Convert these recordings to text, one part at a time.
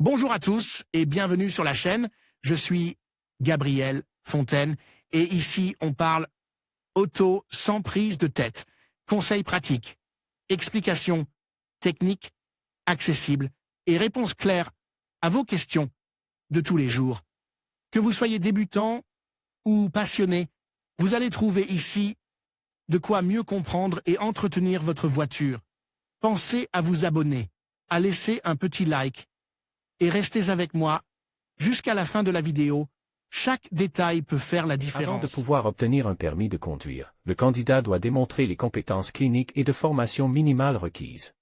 Bonjour à tous et bienvenue sur la chaîne. Je suis Gabriel Fontaine et ici on parle auto sans prise de tête. Conseils pratiques, explications techniques, accessibles et réponses claires à vos questions de tous les jours. Que vous soyez débutant ou passionné, vous allez trouver ici de quoi mieux comprendre et entretenir votre voiture. Pensez à vous abonner, à laisser un petit like et restez avec moi jusqu'à la fin de la vidéo. Chaque détail peut faire la différence. Avant de pouvoir obtenir un permis de conduire, le candidat doit démontrer les compétences cliniques et de formation minimale requises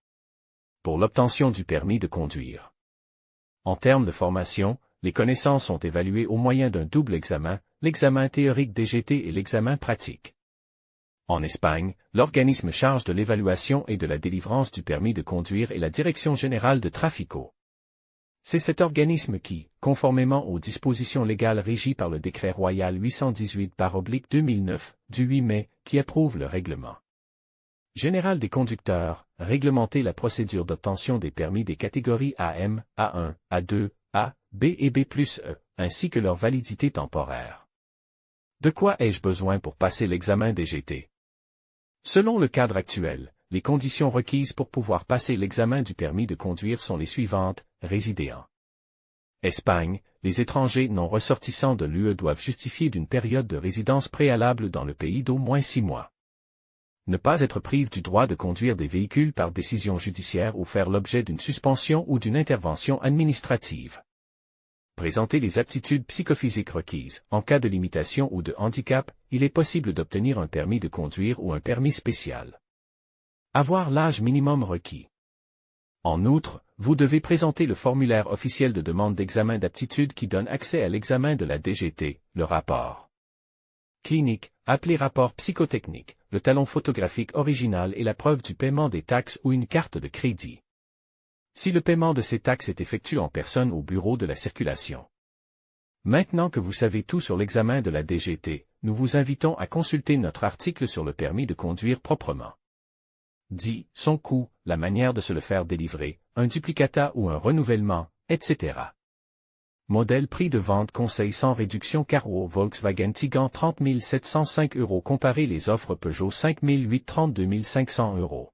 pour l'obtention du permis de conduire. En termes de formation, les connaissances sont évaluées au moyen d'un double examen, l'examen théorique DGT et l'examen pratique. En Espagne, l'organisme charge de l'évaluation et de la délivrance du permis de conduire est la Direction générale de Trafico. C'est cet organisme qui, conformément aux dispositions légales régies par le décret royal 818/2009, du 8 mai, qui approuve le règlement général des conducteurs, réglementer la procédure d'obtention des permis des catégories AM, A1, A2, A, B et B+E, ainsi que leur validité temporaire. De quoi ai-je besoin pour passer l'examen DGT? Selon le cadre actuel, les conditions requises pour pouvoir passer l'examen du permis de conduire sont les suivantes: résider en Espagne, les étrangers non ressortissants de l'UE doivent justifier d'une période de résidence préalable dans le pays d'au moins 6 mois. Ne pas être privé du droit de conduire des véhicules par décision judiciaire ou faire l'objet d'une suspension ou d'une intervention administrative. Présenter les aptitudes psychophysiques requises. En cas de limitation ou de handicap, il est possible d'obtenir un permis de conduire ou un permis spécial. Avoir l'âge minimum requis. En outre, vous devez présenter le formulaire officiel de demande d'examen d'aptitude qui donne accès à l'examen de la DGT, le rapport clinique, appelé rapport psychotechnique, le talon photographique original et la preuve du paiement des taxes ou une carte de crédit. Si le paiement de ces taxes est effectué en personne au bureau de la circulation. Maintenant que vous savez tout sur l'examen de la DGT, nous vous invitons à consulter notre article sur le permis de conduire proprement dit, son coût, la manière de se le faire délivrer, un duplicata ou un renouvellement, etc. Modèle prix de vente conseil sans réduction Carwo Volkswagen Tiguan 30 705 €. Comparez les offres Peugeot 5008 32 500 €.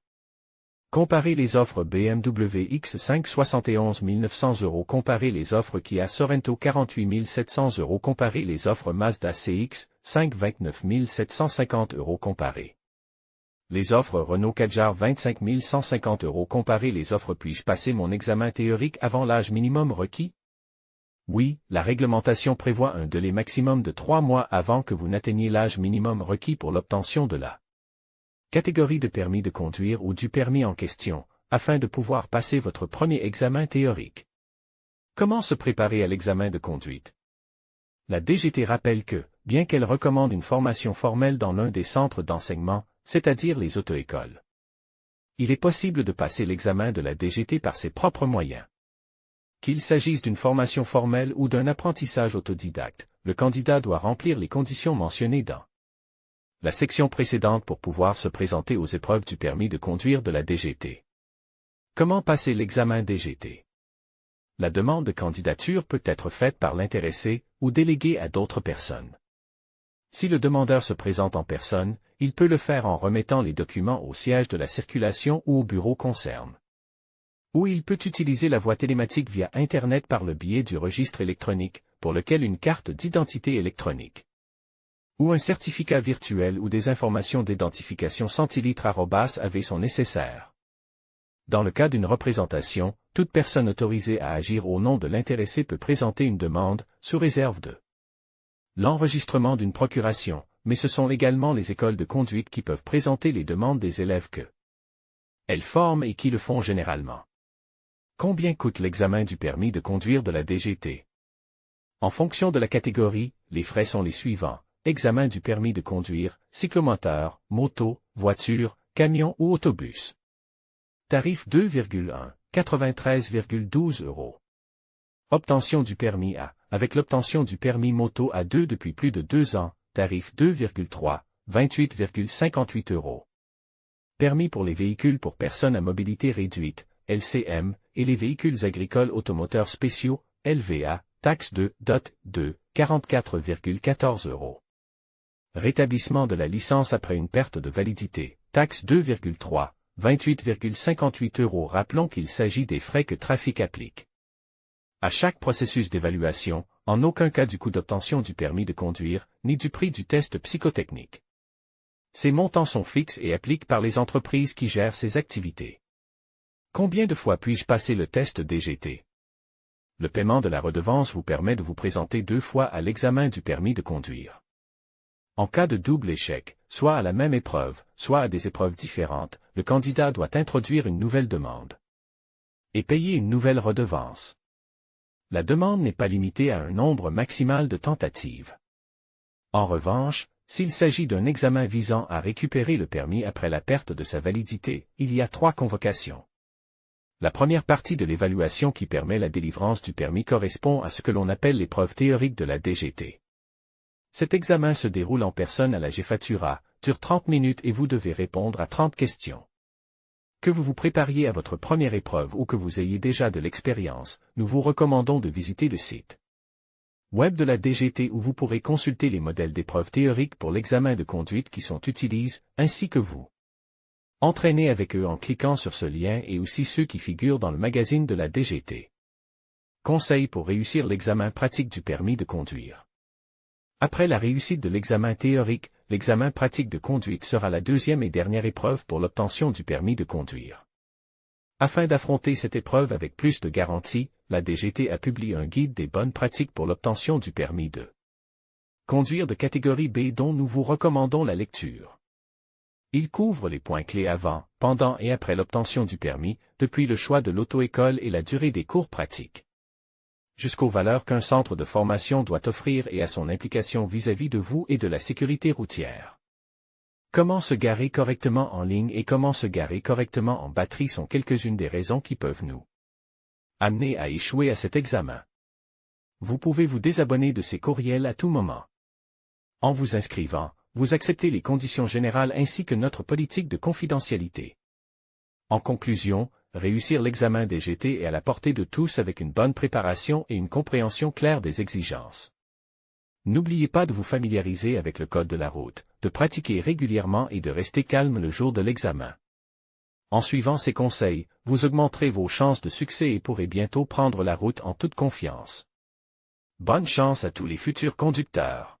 Comparez les offres BMW X5 71 900 €. Comparez les offres Kia Sorento 48 700 €. Comparez les offres Mazda CX5 29 750 €. Comparez les offres Renault Kadjar 25 150 €. Comparez les offres. Puis-je passer mon examen théorique avant l'âge minimum requis? Oui, la réglementation prévoit un délai maximum de 3 mois avant que vous n'atteigniez l'âge minimum requis pour l'obtention de la catégorie de permis de conduire ou du permis en question, afin de pouvoir passer votre premier examen théorique. Comment se préparer à l'examen de conduite? La DGT rappelle que, bien qu'elle recommande une formation formelle dans l'un des centres d'enseignement, c'est-à-dire les auto-écoles, il est possible de passer l'examen de la DGT par ses propres moyens. Qu'il s'agisse d'une formation formelle ou d'un apprentissage autodidacte, le candidat doit remplir les conditions mentionnées dans la section précédente pour pouvoir se présenter aux épreuves du permis de conduire de la DGT. Comment passer l'examen DGT? La demande de candidature peut être faite par l'intéressé ou déléguée à d'autres personnes. Si le demandeur se présente en personne, il peut le faire en remettant les documents au siège de la circulation ou au bureau concerné. Ou il peut utiliser la voie télématique via Internet par le biais du registre électronique, pour lequel une carte d'identité électronique ou un certificat virtuel ou des informations d'identification centilitres@av sont nécessaires. Dans le cas d'une représentation, toute personne autorisée à agir au nom de l'intéressé peut présenter une demande, sous réserve de l'enregistrement d'une procuration, mais ce sont également les écoles de conduite qui peuvent présenter les demandes des élèves que elles forment et qui le font généralement. Combien coûte l'examen du permis de conduire de la DGT? En fonction de la catégorie, les frais sont les suivants: examen du permis de conduire, cyclomoteur, moto, voiture, camion ou autobus. Tarif 2,1, 93,12 €. Obtention du permis A. Avec l'obtention du permis moto A2 depuis plus de 2 ans, tarif 2,3, 28,58 €. Permis pour les véhicules pour personnes à mobilité réduite, LCM, et les véhicules agricoles automoteurs spéciaux, LVA, taxe 2,2, 44,14 €. Rétablissement de la licence après une perte de validité, taxe 2,3, 28,58 €. Rappelons qu'il s'agit des frais que Trafic applique à chaque processus d'évaluation, en aucun cas du coût d'obtention du permis de conduire, ni du prix du test psychotechnique. Ces montants sont fixes et appliqués par les entreprises qui gèrent ces activités. Combien de fois puis-je passer le test DGT? Le paiement de la redevance vous permet de vous présenter 2 fois à l'examen du permis de conduire. En cas de double échec, soit à la même épreuve, soit à des épreuves différentes, le candidat doit introduire une nouvelle demande et payer une nouvelle redevance. La demande n'est pas limitée à un nombre maximal de tentatives. En revanche, s'il s'agit d'un examen visant à récupérer le permis après la perte de sa validité, il y a 3 convocations. La première partie de l'évaluation qui permet la délivrance du permis correspond à ce que l'on appelle l'épreuve théorique de la DGT. Cet examen se déroule en personne à la Jefatura, dure 30 minutes et vous devez répondre à 30 questions. Que vous vous prépariez à votre première épreuve ou que vous ayez déjà de l'expérience, nous vous recommandons de visiter le site web de la DGT où vous pourrez consulter les modèles d'épreuves théoriques pour l'examen de conduite qui sont utilisés, ainsi que vous entraînez avec eux en cliquant sur ce lien et aussi ceux qui figurent dans le magazine de la DGT. Conseils pour réussir l'examen pratique du permis de conduire. Après la réussite de l'examen théorique, l'examen pratique de conduite sera la deuxième et dernière épreuve pour l'obtention du permis de conduire. Afin d'affronter cette épreuve avec plus de garantie, la DGT a publié un guide des bonnes pratiques pour l'obtention du permis de conduire de catégorie B dont nous vous recommandons la lecture. Il couvre les points clés avant, pendant et après l'obtention du permis, depuis le choix de l'auto-école et la durée des cours pratiques, jusqu'aux valeurs qu'un centre de formation doit offrir et à son implication vis-à-vis de vous et de la sécurité routière. Comment se garer correctement en ligne et comment se garer correctement en batterie sont quelques-unes des raisons qui peuvent nous amener à échouer à cet examen. Vous pouvez vous désabonner de ces courriels à tout moment. En vous inscrivant, vous acceptez les conditions générales ainsi que notre politique de confidentialité. En conclusion, réussir l'examen DGT est à la portée de tous avec une bonne préparation et une compréhension claire des exigences. N'oubliez pas de vous familiariser avec le code de la route, de pratiquer régulièrement et de rester calme le jour de l'examen. En suivant ces conseils, vous augmenterez vos chances de succès et pourrez bientôt prendre la route en toute confiance. Bonne chance à tous les futurs conducteurs.